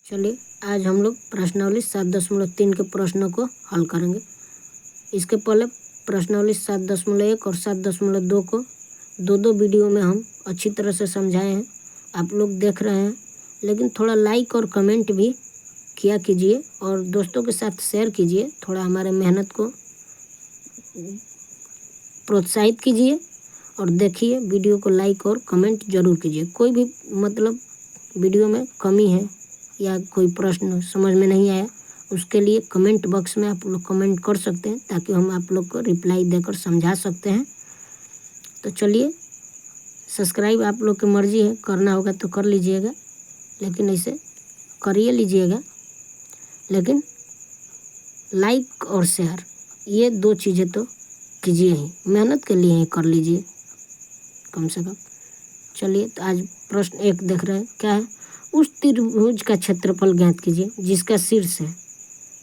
चलिए आज हम लोग प्रश्नावली 7.3 के प्रश्नों को हल करेंगे। इसके पहले प्रश्नावली 7.1 और 7.2 को दो वीडियो में हम अच्छी तरह से समझाए हैं, आप लोग देख रहे हैं। लेकिन थोड़ा लाइक और कमेंट भी किया कीजिए और दोस्तों के साथ शेयर कीजिए, थोड़ा हमारे मेहनत को प्रोत्साहित कीजिए। और देखिए वीडियो को लाइक और कमेंट जरूर कीजिए। कोई भी वीडियो में कमी है या कोई प्रश्न समझ में नहीं आया, उसके लिए कमेंट बॉक्स में आप लोग कमेंट कर सकते हैं, ताकि हम आप लोग को रिप्लाई देकर समझा सकते हैं। तो चलिए, सब्सक्राइब आप लोग की मर्जी है, करना होगा तो कर लीजिएगा, लेकिन ऐसे करिए लीजिएगा। लेकिन लाइक और शेयर ये दो चीज़ें तो कीजिए ही, मेहनत के लिए ही कर लीजिए कम से कम। चलिए, तो आज प्रश्न 1 देख रहे हैं, क्या है? उस त्रिभुज का क्षेत्रफल ज्ञात कीजिए जिसका शीर्ष है।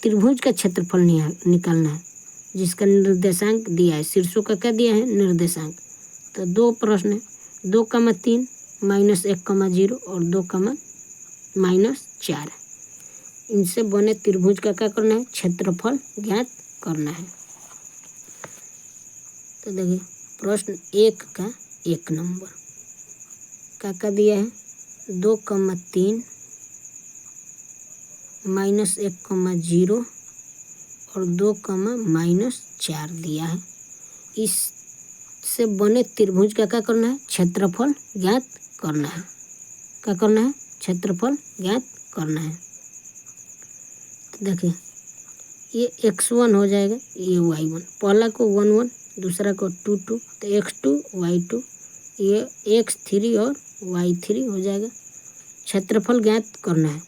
त्रिभुज का क्षेत्रफल निकालना है जिसका निर्देशांक दिया है। शीर्षों का क्या दिया है? निर्देशांक। तो दो प्रश्न है, 2,3 -1,0 और 2,-4। इनसे बने त्रिभुज का क्या करना है? क्षेत्रफल ज्ञात करना है। तो देखिए प्रश्न 1 का 1 नंबर क्या दिया है? 2,3 -1,0 और 2,-4 दिया है। इससे बने त्रिभुज का क्या करना है? क्षेत्रफल ज्ञात करना है। क्या करना है? क्षेत्रफल ज्ञात करना है। तो देखिए ये x1 हो जाएगा, ये y1। पहला को 1 1, दूसरा को 2 2, तो x2 y2, ये x3 और y3 हो जाएगा। क्षेत्रफल ज्ञात करना है।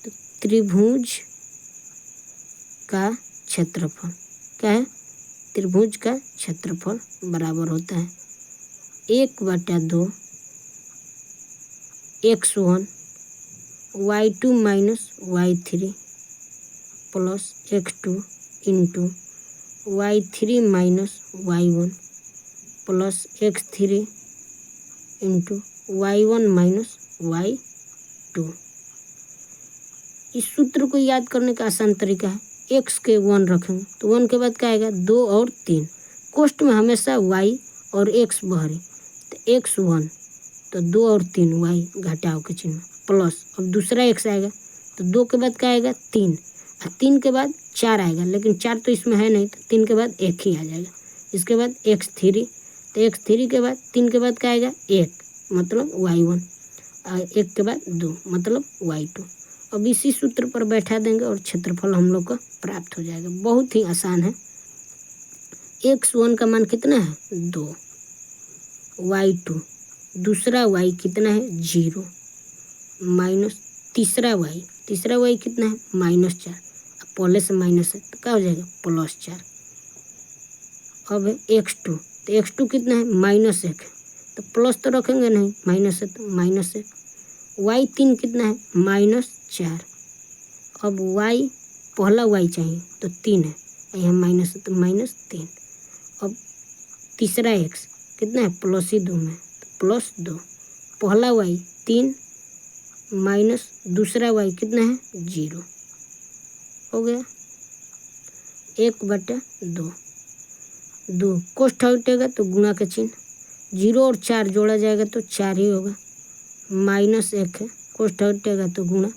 तो त्रिभुज का क्षेत्रफल क्या है? त्रिभुज का क्षेत्रफल बराबर होता है 1/2 x1 y2 - y3 plus x2 into y3 - y1 plus x3 into y1 - y2। इस सूत्र को याद करने का आसान तरीका है, x के 1 रखेंगे तो 1 के बाद क्या आएगा? 2 और 3। कोष्ठ में हमेशा y और x बहरी, तो x1 तो 2 और 3 y घटाव के चिन्ह प्लस, अब दूसरा x आएगा तो 2 के बाद क्या आएगा? 3, और 3 के बाद 4 आएगा, लेकिन 4 तो इसमें है नहीं, तो 3 के बाद 1 ही आ जाएगा। इसके बाद x3, तो x3 के बाद 3 के बाद क्या आएगा? 1 मतलब y1, और 1 के बाद 2 मतलब y2। अब इसी सूत्र पर बैठा देंगे और क्षेत्रफल हम लोग को प्राप्त हो जाएगा। बहुत ही आसान है। x1 का मान कितना है? 2, y2 दूसरा y कितना है? 0, माइनस तीसरा y कितना है? -4। अब पहले से माइनस है तो क्या हो जाएगा? +4। अब x2, तो x2 कितना है? -1, तो प्लस तो रखेंगे नहीं, माइनस है तो -1। y3 कितना है? -4। अब y पहला y चाहिए तो 3 है, यहाँ माइनस है तो -3। अब तीसरा x कितना है? +2 में, तो +2। पहला y 3 माइनस दूसरा y कितना है? 0 हो गया। 1/2। 2 कोष्ठ हटेगा तो गुणा का चिन्ह, 0 और 4 जोड़ा जाएगा तो 4 ही होगा। -1 है, कोष्ठ हटेगा तो गुणा,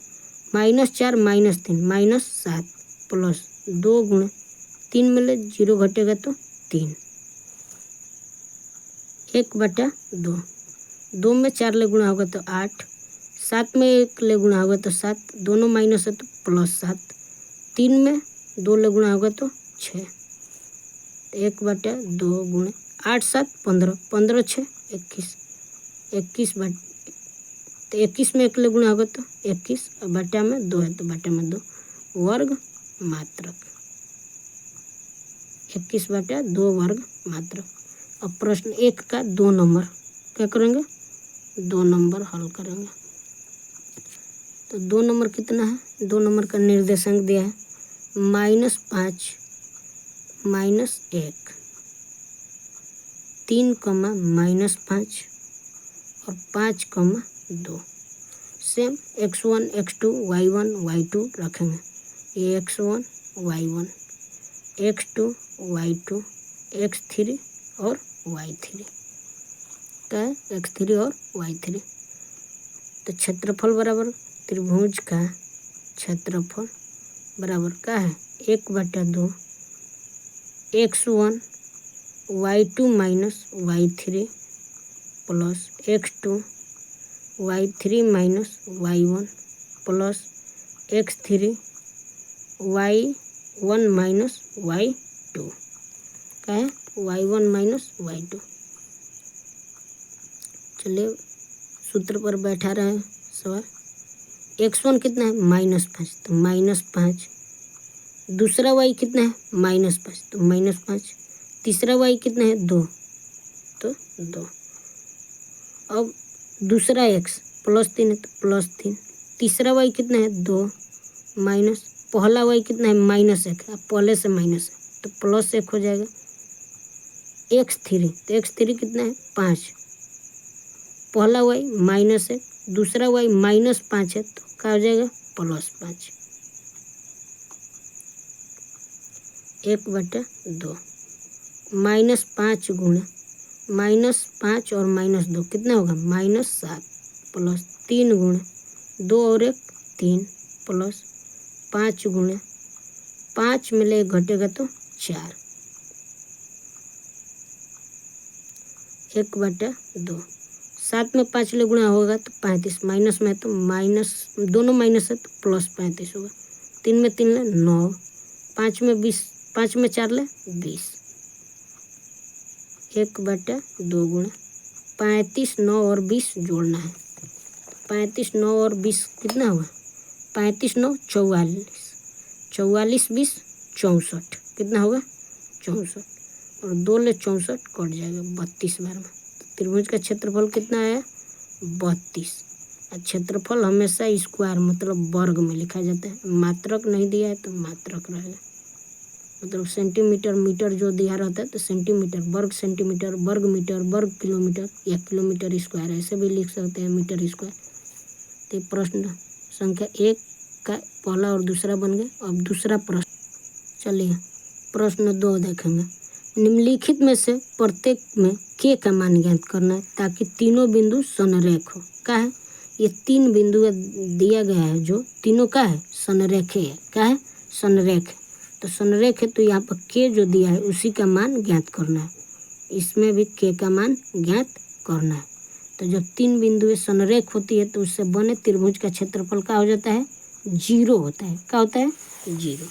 -4 -3 -7 प्लस 2 गुणा 3 में 0 घटेगा तो 3। 1/2। 2 में 4 ले गुणा होगा तो 8, 7 में 1 ले गुणा होगा तो 7, दोनों माइनस है तो +7, 3 में 2 ले गुणा होगा तो 6। 1/2 गुणे 8 7 15, 15 6 21, 21 तो 21 में 1 ले गुणा होगा तो 21, और बटा में 2 है तो बटा में 2 वर्ग मात्रक, 21/2 वर्ग मात्रक। अब प्रश्न 1 का 2 नंबर क्या करेंगे? 2 नंबर हल करेंगे। तो 2 नंबर कितना है? 2 नंबर का निर्देशांक दिया है -5 -1, 3, -5 और 5, 2। Same x1 x2 y1 y2 रखेंगे। ये x1 y1 x2 y2 x3 और y3, क्या है x3 और y3। तो क्षेत्रफल बराबर त्रिभुज का क्षेत्रफल बराबर क्या है 1/2 x1 y2 minus y3 plus x2 y3 minus y1 plus x3 y1 minus y2, क्या है y1 माइनस y2। चलिए सूत्र पर बैठा रहे सवाल। x1 कितना है -5, तो -5। दूसरा y कितना है -5, तो -5। तीसरा y कितना है 2, तो 2। अब दूसरा x +3 है तो +3। तीसरा y कितना है 2 माइनस, पहला y कितना है -1, अब पहले से माइनस है तो +1 हो जाएगा। x3, तो x3 कितना है 5। पहला y -1, दूसरा y -5 है तो क्या हो जाएगा +5। 1/2 -5 गुणा -5 और -2 कितना होगा -7 प्लस 3 गुणा 2 और 1 3 प्लस 5 गुणा 5 में ले घटेगा तो 4। 1/2 7 में 5 ले गुणा होगा तो 35, माइनस में तो माइनस, दोनों माइनस है तो +35 होगा। 3 में 3 ले 9, 5 में 20, 5 में 4 ले 20। 1/2 गुणा 35, 9 और 20 जोड़ना है। 35, 9 और 20 कितना हुआ 35, 9 44, 44 20 64, कितना होगा 64 और 2 ले 64 कट जाएगा 32 बार में। त्रिभुज का क्षेत्रफल कितना है 32। क्षेत्रफल हमेशा स्क्वायर मतलब वर्ग में लिखा जाता है, मात्रक नहीं दिया है तो मात्रक रहेगा। मतलब सेंटीमीटर मीटर जो दिया रहता है तो सेंटीमीटर, वर्ग सेंटीमीटर, वर्ग मीटर, वर्ग किलोमीटर या किलोमीटर स्क्वायर ऐसे भी लिख सकते हैं मीटर स्क्वायर। तो प्रश्न संख्या 1 का पहला और दूसरा बन गए। अब दूसरा प्रश्न, चलिए प्रश्न 2 देखेंगे। निम्नलिखित में से प्रत्येक में k का मान ज्ञात करना है ताकि तीनों बिंदु संरेख हो। क्या है ये 3 बिंदु दिया गया है जो तीनों का है संरेखे है, क्या है संरेख है। तो संरेख है तो यहाँ पर k जो दिया है उसी का मान ज्ञात करना है, इसमें भी k का मान ज्ञात करना है। तो जब 3 बिंदुएं संरेख होती है तो उससे बने त्रिभुज का क्षेत्रफल क्या हो जाता है 0 होता है। क्या होता है 0।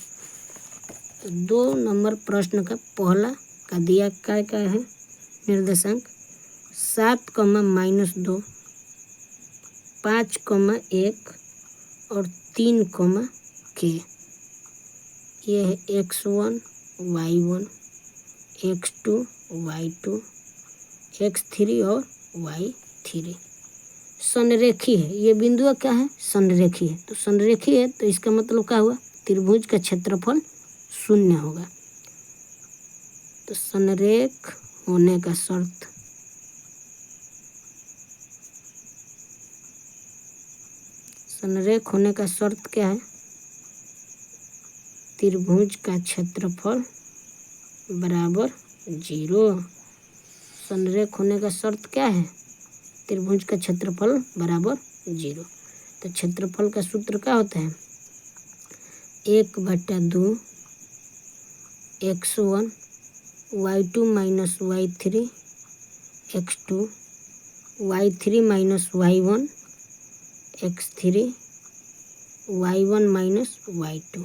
तो 2 नंबर प्रश्न का पहला का दिया क्या है निर्देशांक 7, -2, 5, 1 और 3, k। ये है x1 y1 x2 y2 x3 और y3। संरेखी है, ये बिंदु क्या है संरेखी है। तो संरेखी है तो इसका मतलब क्या हुआ त्रिभुज का क्षेत्रफल 0 होगा। तो संरेख होने का शर्त, संरेख होने का शर्त क्या है त्रिभुज का क्षेत्रफल बराबर 0। संरेख होने का शर्त क्या है त्रिभुज का क्षेत्रफल बराबर 0। तो क्षेत्रफल का सूत्र क्या होता है 1/2 x1 y2 minus y3 x2 y3 minus y1 x3 y1 minus y2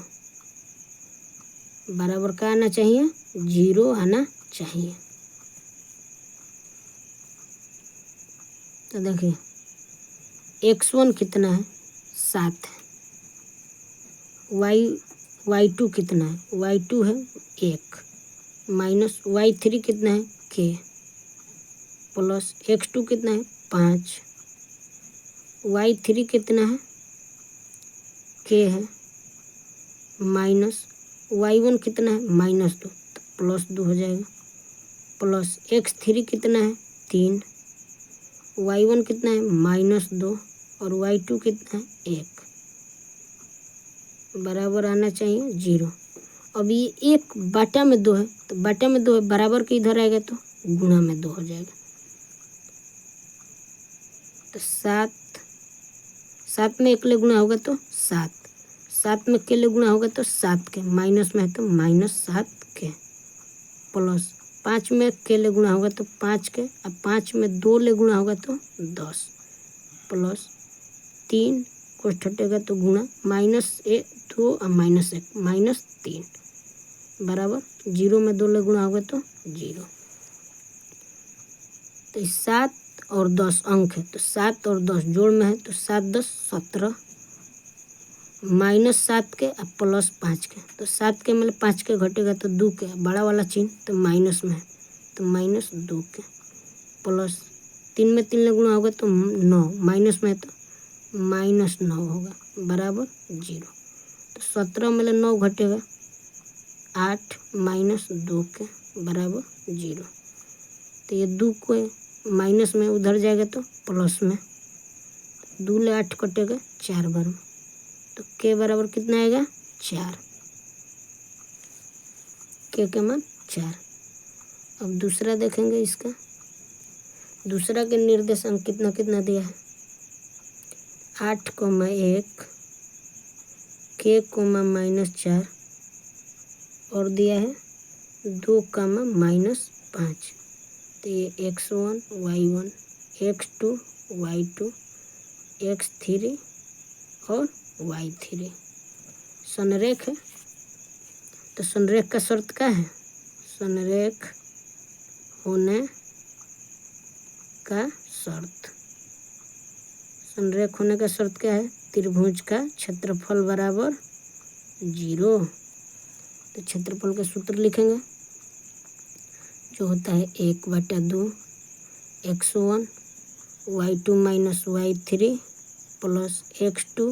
बराबर क्या आना चाहिए 0 आना चाहिए। तो देखिए x1 कितना है 7 है, y2 कितना है y2 है 1 माइनस y3 कितना है k प्लस x2 कितना है 5, y3 कितना है k है माइनस y1 कितना है -2 तो +2 हो जाएगा, प्लस x3 कितना है 3, y1 कितना है -2 और y2 कितना है 1, बराबर आना चाहिए 0। अब ये 1 बाटा में 2 है, तो बाटा में 2 है, बराबर के इधर आएगा तो गुणा में 2 हो जाएगा। तो 7 में अकेले गुणा होगा तो 7 में अकेले गुणा होगा तो 7 के, माइनस में है तो -7 के, प्लस 5 में अकेले गुणा होगा तो 5 के, अब 5 में 2 ले गुणा होगा तो 10, प्लस 3 कोष्ठ हटेगा तो गुणा -2 और -1 -3, बराबर 0 में 2 ले गुणा होगा तो 0। तो 7 और 10 अंक है, तो 7 और 10 जोड़ में है, तो 7 10 17, -7 के अब +5 के, तो 7 के मतलब 5 के घटेगा तो 2 के, बड़ा वाला चिन्ह तो माइनस में है, तो -2 के, प्लस 3 में 3 ले गुणा होगा तो 9, माइनस में है तो -9 होगा, बराबर 0। तो 17 में 9 घटेगा 8 -2 के, बराबर 0। तो ये 2 को माइनस में उधर जाएगा तो प्लस में, 2 ले 8 कटेगा 4 बार में, तो के बराबर कितना आएगा 4, के मान 4। अब दूसरा देखेंगे, इसका दूसरा के निर्देशांक कितना कितना दिया है 8,1 के -4 और दिया है 2, -5। तो ये x1 y1 x2 y2 x3 और y3 संरेख है। तो संरेख का शर्त क्या है, संरेख होने का शर्त, संरेख होने का शर्त क्या है, त्रिभुज का क्षेत्रफल बराबर 0। तो क्षेत्रफल का सूत्र लिखेंगे, जो होता है 1/2 x1 y2 - y3 plus x2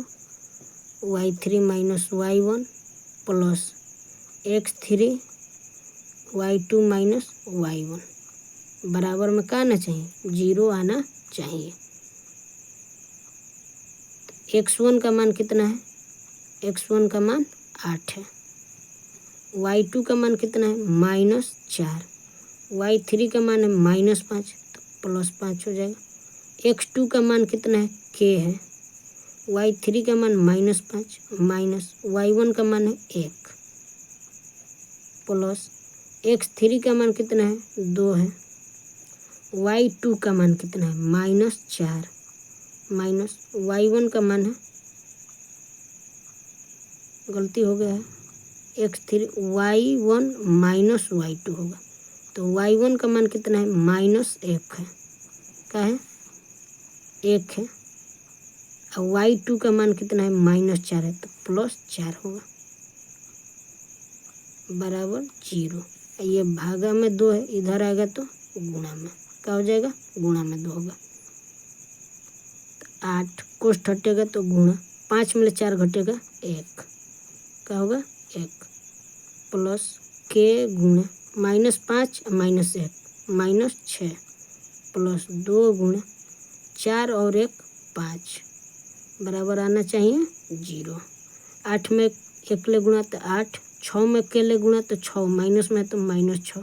y3 - y1 plus x3 y2 - y1, बराबर में क्या आना चाहिए 0 आना चाहिए। x1 का मान कितना है, x1 का मान 8 है, y2 का मान कितना है -4, y3 का मान है -5, तो +5 हो जाएगा। x2 का मान कितना है k है, y3 का मान -5 माइनस y1 का मान है 1 प्लस x3 का मान कितना है 2 है, y2 का मान कितना है -4 माइनस y1 का मान है, गलती हो गया है, x3 y1 माइनस y2 होगा, तो y1 का मान कितना है -1 है, क्या है 1 है, और y2 का मान कितना है -4 है, तो +4 होगा, बराबर 0। ये भागा में 2 है, इधर आएगा तो गुणा में, क्या हो जाएगा गुणा में 2 होगा। 8 कोष्ठ हटेगा तो गुणा, 5 में 4 घटेगा 1, क्या होगा 1 प्लस के गुणा -5 -1 -6 प्लस 2 गुणा 4 और 1 5, बराबर आना चाहिए 0। 8 में अकेले गुणा तो 8, 6 में अकेले गुणा तो 6, माइनस में तो -6,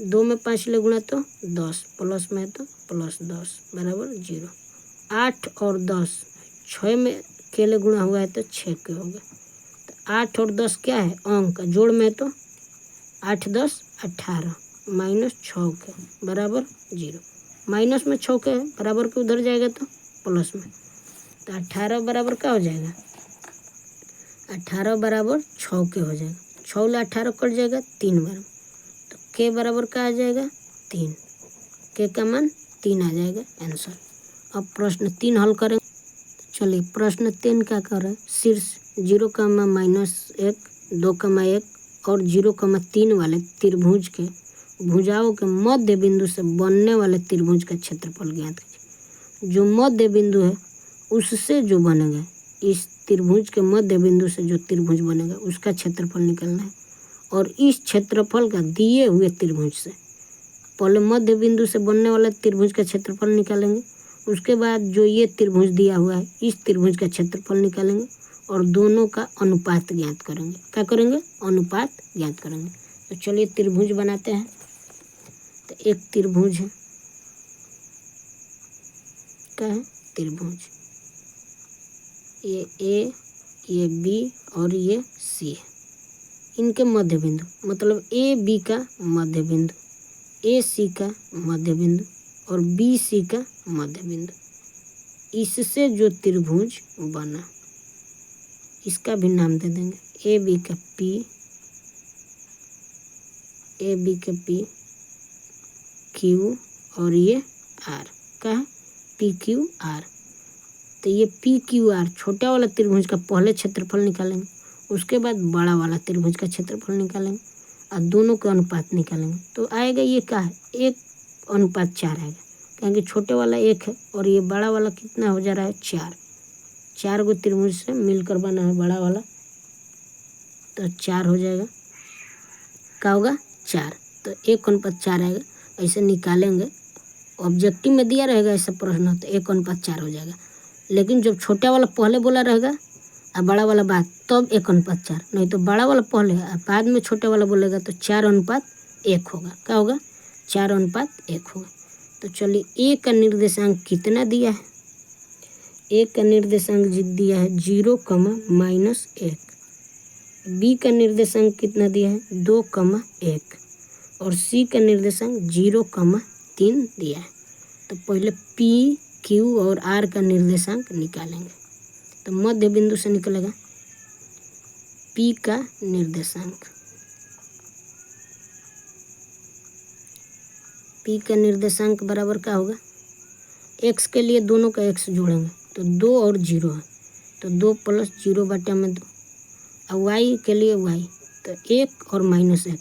2 में 5 ले गुणा तो 10, प्लस में तो +10, बराबर 0। 8 और 10 6 में अकेले गुणा हुआ है तो 6 के होगा, तो 8 और 10 क्या है अंक, जोड़ में तो 8 10 18 -6 के, बराबर 0। माइनस में 6 के है, बराबर के उधर जाएगा तो प्लस में, तो 18 बराबर क्या हो जाएगा 18 बराबर 6 के हो जाएगा, 6 ले 18 कट जाएगा 3 बार, तो के बराबर क्या आ जाएगा 3, के का मान 3 आ जाएगा आंसर। अब प्रश्न 3 हल करें, चलिए प्रश्न 3 क्या कर रहे हैं, शीर्ष 0, -1 2, 1 और 0,3 वाले त्रिभुज के भुजाओं के मध्य बिंदु से बनने वाले त्रिभुज का क्षेत्रफल ज्ञात कीजिए। जो मध्य बिंदु है उससे जो बनेगा, इस त्रिभुज के मध्य बिंदु से जो त्रिभुज बनेगा उसका क्षेत्रफल निकालना है, और इस क्षेत्रफल का दिए हुए त्रिभुज से, पहले मध्य बिंदु से बनने वाले त्रिभुज का क्षेत्रफल निकालेंगे, उसके बाद जो ये त्रिभुज दिया हुआ है इस त्रिभुज का क्षेत्रफल निकालेंगे और दोनों का अनुपात ज्ञात करेंगे। क्या करेंगे? अनुपात ज्ञात करेंगे। तो चलिए त्रिभुज बनाते हैं। तो एक त्रिभुज है, क्या है? त्रिभुज। ये ए, ये बी और ये सी है। इनके मध्य बिंदु मतलब ए बी का मध्य बिंदु, ए सी का मध्य बिंदु और बी सी का मध्य बिंदु, इससे जो त्रिभुज बना इसका भी नाम दे देंगे। ए बी का पी, ए बी का पी क्यू और ये आर का है पी क्यू आर। तो ये पी क्यू आर छोटा वाला त्रिभुज का पहले क्षेत्रफल निकालेंगे, उसके बाद बड़ा वाला त्रिभुज का क्षेत्रफल निकालेंगे और दोनों का अनुपात निकालेंगे। तो आएगा ये क्या है? 1:4 आएगा, क्योंकि छोटे वाला 1 है और ये बड़ा वाला कितना हो जा रहा है? 4। 4 गो त्रिभुज से मिलकर बना है बड़ा वाला, तो 4 हो जाएगा। क्या होगा? 4। तो 1:4 आएगा। ऐसे निकालेंगे, ऑब्जेक्टिव में दिया रहेगा ऐसा प्रश्न तो 1:4 हो जाएगा। लेकिन जब छोटा वाला पहले बोला रहेगा और बड़ा वाला बाद, तब 1:4। नहीं तो बड़ा वाला पहले और बाद में छोटा वाला बोलेगा तो 4:1 होगा। क्या होगा? 4:1 होगा। तो चलिए ए का निर्देशांक कितना दिया है? ए का निर्देशांक दिया है 0,-1। बी का निर्देशांक कितना दिया है? 2,1 और सी का निर्देशांक 0,3 दिया है। तो पहले पी क्यू और आर का निर्देशांक निकालेंगे। तो मध्य बिंदु से निकलेगा पी का निर्देशांक। पी का निर्देशांक बराबर क्या होगा? एक्स के लिए दोनों का एक्स जोड़ेंगे तो 2 और 0 है, तो 2 + 0/2 और वाई के लिए वाई तो 1 और -1,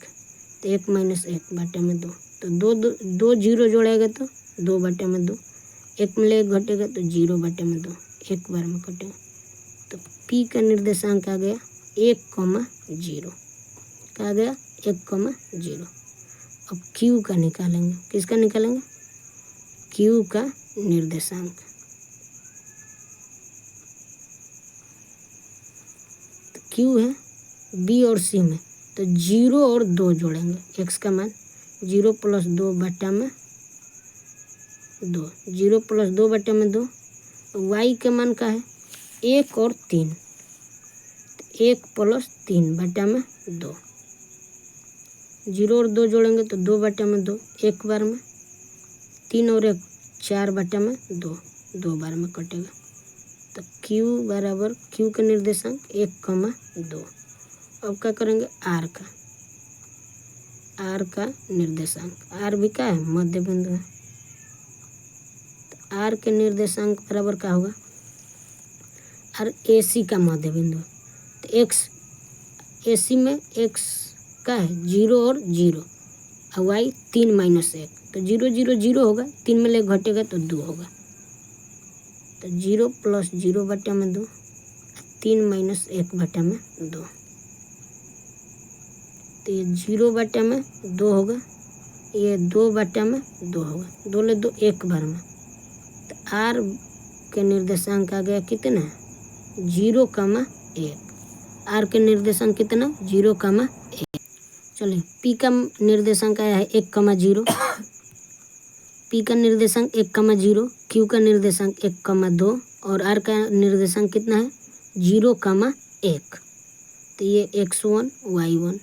तो 1 - 1/2। तो 2 0 जोड़ेगा तो 2/2, 1 में 1 घटेगा तो 0/2, एक बार में कटेगा। तो पी का निर्देशांक आ गया 1,0। क्या आ गया? 1,0। अब क्यू का निकालेंगे। किसका निकालेंगे? क्यू का निर्देशांक। तो क्यू है बी और सी में, तो 0 और 2 जोड़ेंगे। एक्स का मान 0 + 2/2, 0 + 2/2। वाई का मान का है 1 और 3, 1 + 3/2। 0 और 2 जोड़ेंगे तो 2/2, एक बार में। 3 और 1 4/2, 2 बार में कटेगा। तो क्यू बराबर क्यू का निर्देशांक 1,2। अब क्या करेंगे? आर का। आर का निर्देशांक, आर भी क्या है? मध्य बिंदु है। तो आर के निर्देशांक बराबर क्या होगा? आर ए सी का मध्य बिंदु है। तो एक्स ए सी में एक्स का है 0 और 0 और वाई 3 - 1, तो 0 0 0 होगा, 3 में 1 घटेगा तो 2 होगा। तो 0 + 0/2, 3 - 1/2। तो ये 0/2 होगा, ये 2/2 होगा, 2 ले 2 एक बार में। तो आर के निर्देशांक आ गया कितना? 0,1। आर के निर्देशांक कितना? 0,1। चलिए पी का निर्देशांक आया है 1,0। पी का निर्देशांक 1,0, क्यू का निर्देशांक 1,2 और आर का निर्देशांक कितना है? 0,1। तो ये x1 y1,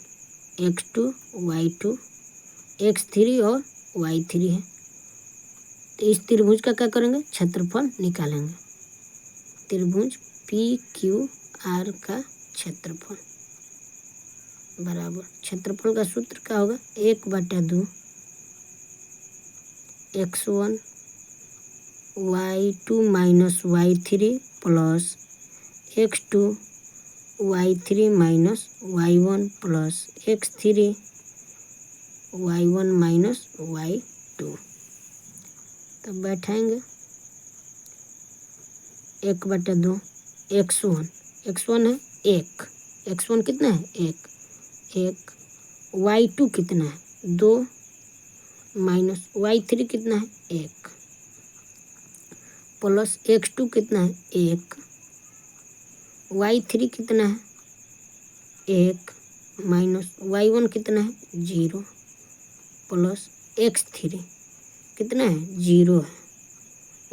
x2 y2, x3 और y3 है। तो इस त्रिभुज का क्या करेंगे? क्षेत्रफल निकालेंगे। त्रिभुज पी क्यू आर का क्षेत्रफल बराबर, क्षेत्रफल का सूत्र क्या होगा? 1/2 x1 y2 - y3 plus x2 y3 - y1 plus x3 y1 - y2। तब बैठाएंगे 1/2 x1 है 1, x1 कितना है? 1 y2 कितना है? 2 - y3 कितना है? 1। प्लस x2 कितना है 1, y3 कितना है 1 माइनस y1 कितना है 0 प्लस x3 कितना है 0 है,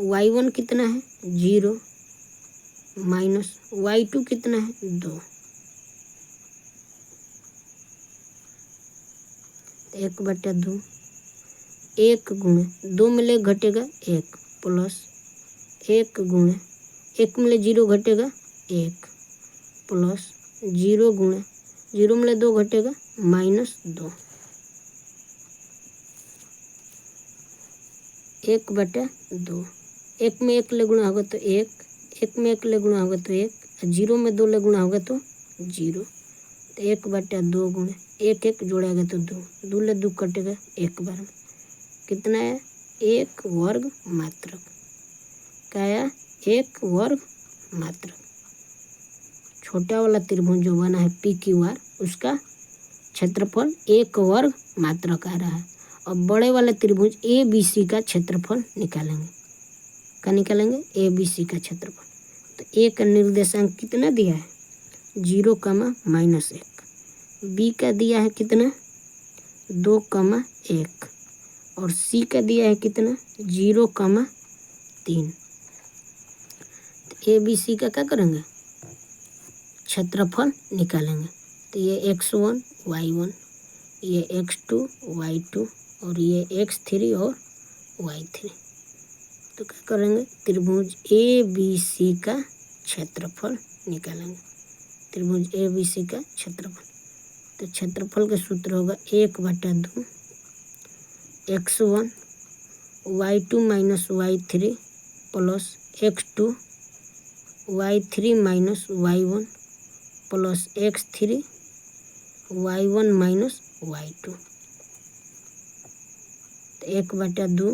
y1 कितना है 0 माइनस y2 कितना है 2। 1/2 1 गुणे 2 मिले घटेगा 1 प्लस 1 गुणे 1 मिले 0 घटेगा 1 प्लस 0 गुणे 0 मिले 2 घटेगा -2। 1/2 1 में 1 ले गुणा होगा तो 1, 1 में 1 ले गुणा होगा तो 1, 0 में 2 ले गुणा होगा तो 0। तो 1/2 गुणे 1 1 जोड़ेगा तो 2, 2 ले 2 कटेगा 1 बार में कितना है 1 वर्ग मात्रक। क्या आया 1 वर्ग मात्रक। छोटा वाला त्रिभुज जो बना है PQR उसका क्षेत्रफल 1 वर्ग मात्रक आ रहा है। अब बड़े वाले त्रिभुज ABC का क्षेत्रफल निकालेंगे। क्या निकालेंगे ABC का क्षेत्रफल। तो A का निर्देशांक कितना दिया है 0, -1, B का दिया है कितना 2, 1 और C का दिया है कितना 0, 3। तो ABC का क्या करेंगे क्षेत्रफल निकालेंगे। तो ये x1 y1, ये x2 y2 और ये x3 और y3। तो क्या करेंगे त्रिभुज ABC का क्षेत्रफल निकालेंगे। त्रिभुज ABC का क्षेत्रफल, तो क्षेत्रफल का सूत्र होगा 1/2 x1 y2 minus y3 plus x2 y3 minus y1 plus x3 y1 minus y2। तो 1/2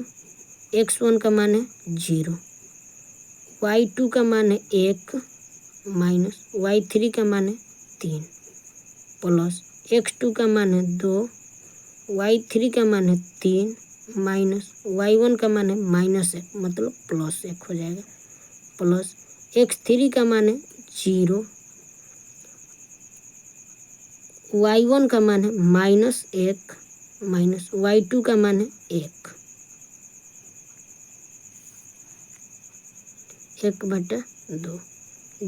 x1 का मान है 0, y2 का मान है 1 माइनस y3 का मान है 3 प्लस x2 का मान है 2, y3 का मान है 3 माइनस y1 का मान है -1 मतलब +1 हो जाएगा प्लस x3 का मान है 0, y1 का मान है -1 माइनस y2 का मान है 1। 1/2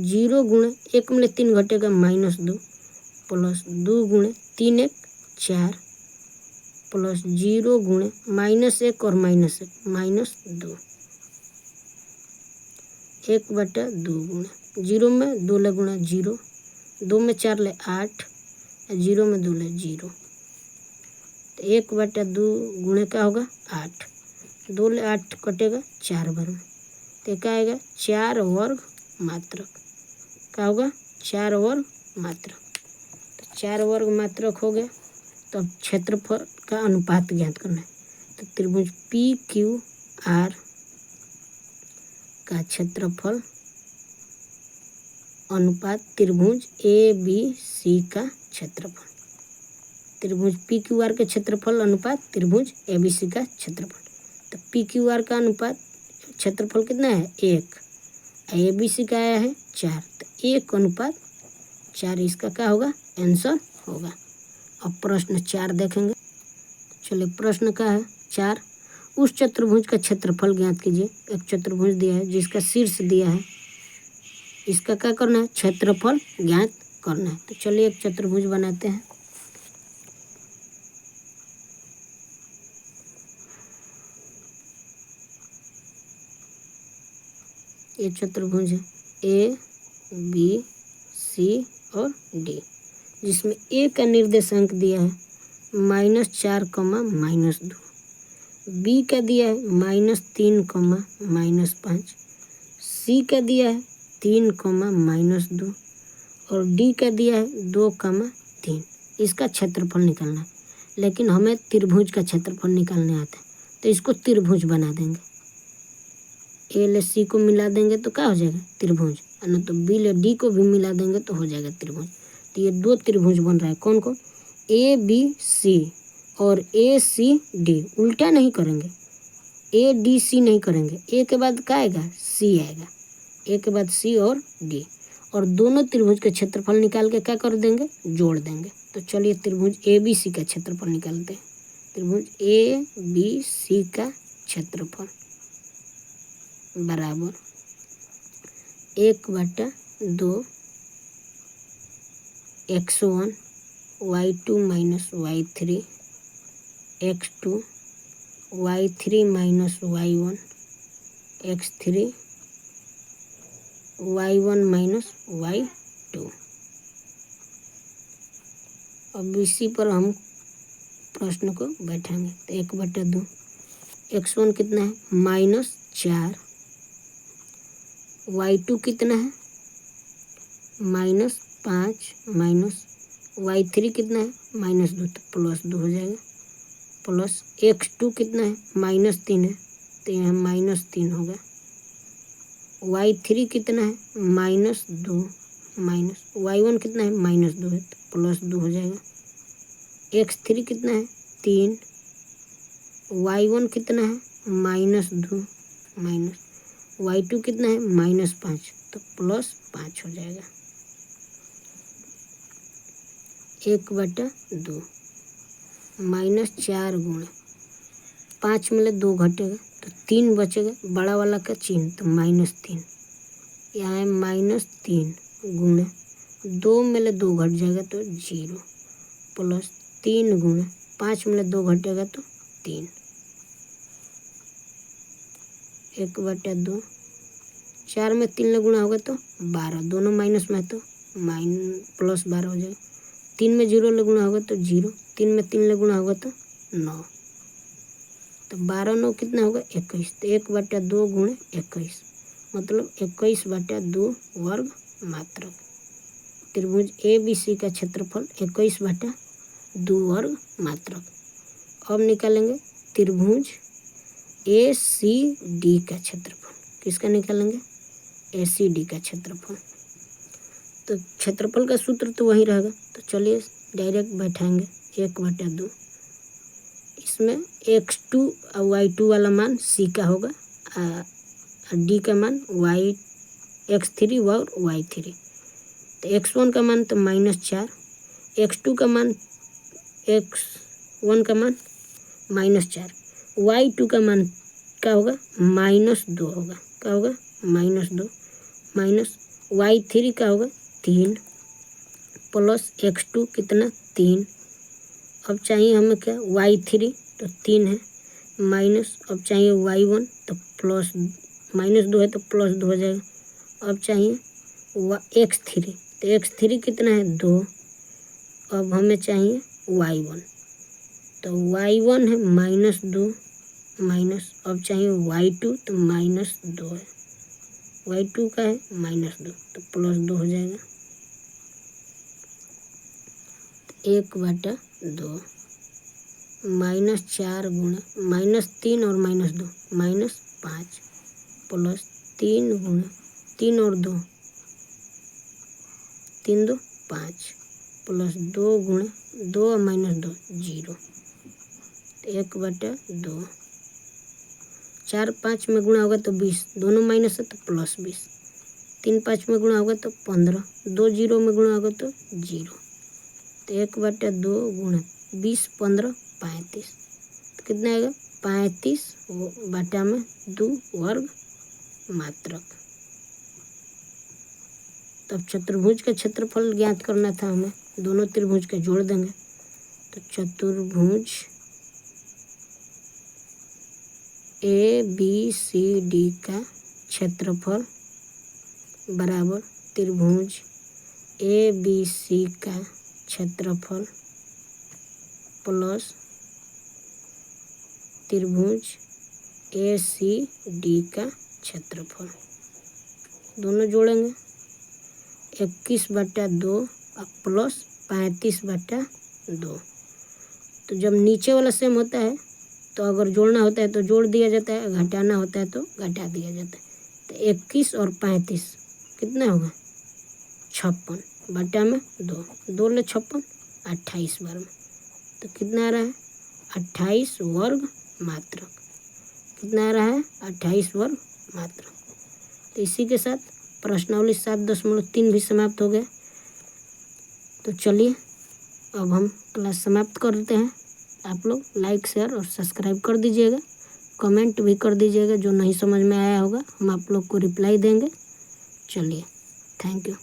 0 गुणे 1 में 3 घटेगा -2 प्लस 2 गुणे 3 1 4 प्लस 0 गुणे -1 और -1 -2। 1/2 गुणे 0 में 2 ले गुणा 0, 2 में 4 ले 8, 0 में 2 ले 0। तो 1/2 गुणे क्या होगा 8, 2 ले 8 कटेगा 4 बार में। तो क्या आएगा 4 वर्ग मात्रक। क्या होगा 4 वर्ग मात्रक। तो 4 वर्ग मात्रक हो गया। तो अब क्षेत्रफल का अनुपात ज्ञात करना है। तो त्रिभुज PQR का क्षेत्रफल अनुपात त्रिभुज ABC का क्षेत्रफल। त्रिभुज PQR के क्षेत्रफल अनुपात त्रिभुज ABC का क्षेत्रफल। तो PQR का अनुपात क्षेत्रफल कितना है 1, ABC का आया है 4, तो 1:4 इसका क्या होगा आंसर होगा। अब प्रश्न 4 देखेंगे। चलिए प्रश्न का है 4, उस चतुर्भुज का क्षेत्रफल ज्ञात कीजिए। एक चतुर्भुज दिया है जिसका शीर्ष दिया है, इसका क्या करना है क्षेत्रफल ज्ञात करना है। तो चलिए एक चतुर्भुज बनाते हैं। ये चतुर्भुज है ABC और D, जिसमें A का निर्देशांक दिया है -4, -2, B का दिया है -3, -5, C का दिया है 3, -2 और D का दिया है 2, 3। इसका क्षेत्रफल निकालना है, लेकिन हमें त्रिभुज का क्षेत्रफल निकालने आता है। तो इसको त्रिभुज बना देंगे। A ले C को मिला देंगे तो क्या हो जाएगा त्रिभुज, ना तो B ले D को भी मिला देंगे तो हो जाएगा त्रिभुज। तो ये 2 त्रिभुज बन रहा है। कौन कौन ABC और ACD। उल्टा नहीं करेंगे, ADC नहीं करेंगे। A के बाद क्या आएगा सी आएगा, ए के बाद सी और डी, और दोनों त्रिभुज के क्षेत्रफल निकाल के क्या कर देंगे, जोड़ देंगे। तो चलिए त्रिभुज ए बी सी का क्षेत्रफल निकालते हैं। त्रिभुज ए बी सी का क्षेत्रफल बराबर 1/2 x1 y2 minus y3 x2 y3 minus y1 x3 y1 minus y2। अब इसी पर हम प्रश्न को बैठाएंगे। तो 1/2 x1 कितना है, -4, y2 कितना है, -5, माइनस y3 कितना है, -2, तो +2 हो जाएगा, प्लस x2 कितना है, -3 है, तो यहाँ -3 होगा, y3 कितना है, -2, माइनस y1 कितना है, -2 है, तो +2 हो जाएगा, x3 कितना है, 3, y1 कितना है, -2, माइनस y2 कितना है, -5, तो +5 हो जाएगा। 1/2 -4 गुणा 5 में 2 घटेगा तो 3 बचेगा, बड़ा वाला का चिन्ह, तो -3, यहाँ है -3 गुणा 2 में 2 घट जाएगा तो 0, प्लस 3 गुणा 5 में 2 घटेगा तो 3, 1/2, 4 में 3 ले गुणा होगा तो 12, दोनों माइनस में है तो +12 हो जाएगा, 3 में 0 ले गुणा होगा तो 0, 3 में 3 ले गुणा होगा तो 9, तो 12 9 कितना होगा, 21, तो 1/2 गुणे 21 मतलब 21/2 वर्ग मात्रक। त्रिभुज ए बी सी का क्षेत्रफल 21/2 वर्ग मात्रक। अब निकालेंगे त्रिभुज ए सी डी का क्षेत्रफल। किसका निकालेंगे, ए सी डी का क्षेत्रफल। तो क्षेत्रफल का सूत्र तो वही रहेगा, तो चलिए डायरेक्ट बैठाएंगे 1/2, इसमें x2 और y2 वाला मान c का होगा, d का मान x3 और y3, तो x1 का मान तो -4, x2 का मान x1 का मान -4, y2 का मान क्या होगा, -2 होगा, क्या होगा, -2, माइनस y3 का होगा 3, प्लस x2 कितना 3, अब चाहिए हमें क्या, y3 तो 3 है, माइनस अब चाहिए y1 तो प्लस -2 है तो +2 हो जाएगा, अब चाहिए x3 तो x3 कितना है 2, अब हमें चाहिए y1 तो y1 है -2, माइनस अब चाहिए y2 तो -2 है, y2 का है -2 तो +2 हो जाएगा, 1/2 -4 गुणा -3 और -2 -5, प्लस 3 गुणा 3 और 2 3 2 5, प्लस 2 गुणा 2 और -2 0, 1/2, 4 5 में गुणा होगा तो 20, दोनों माइनस है तो +20, 3 5 में गुणा होगा तो 15, 2 0 में गुणा होगा तो 0, तो 1/2 गुणा 20 15 35, तो कितना आएगा 35/2 वर्ग मात्रक। तब चतुर्भुज का क्षेत्रफल ज्ञात करना था हमें, दोनों त्रिभुज के जोड़ देंगे, तो चतुर्भुज ए बी सी डी का क्षेत्रफल बराबर त्रिभुज ए बी सी का क्षेत्रफल प्लस त्रिभुज ए सी डी का क्षेत्रफल, दोनों जोड़ेंगे 21/2 और प्लस 35/2, तो जब नीचे वाला सेम होता है तो अगर जोड़ना होता है तो जोड़ दिया जाता है, घटाना होता है तो घटा दिया जाता है, तो 21 और 35 कितना होगा 56 बटा में 2, 2 ले 56 28 बार में, तो कितना आ रहा है 28 वर्ग मात्रक, कितना आ रहा है 28 वर्ग मात्रक। तो इसी के साथ प्रश्नावली 7.3 भी समाप्त हो गया। तो चलिए अब हम क्लास समाप्त करते हैं। आप लोग लाइक शेयर और सब्सक्राइब कर दीजिएगा, कमेंट भी कर दीजिएगा, जो नहीं समझ में आया होगा हम आप लोग को रिप्लाई देंगे। चलिए, थैंक यू।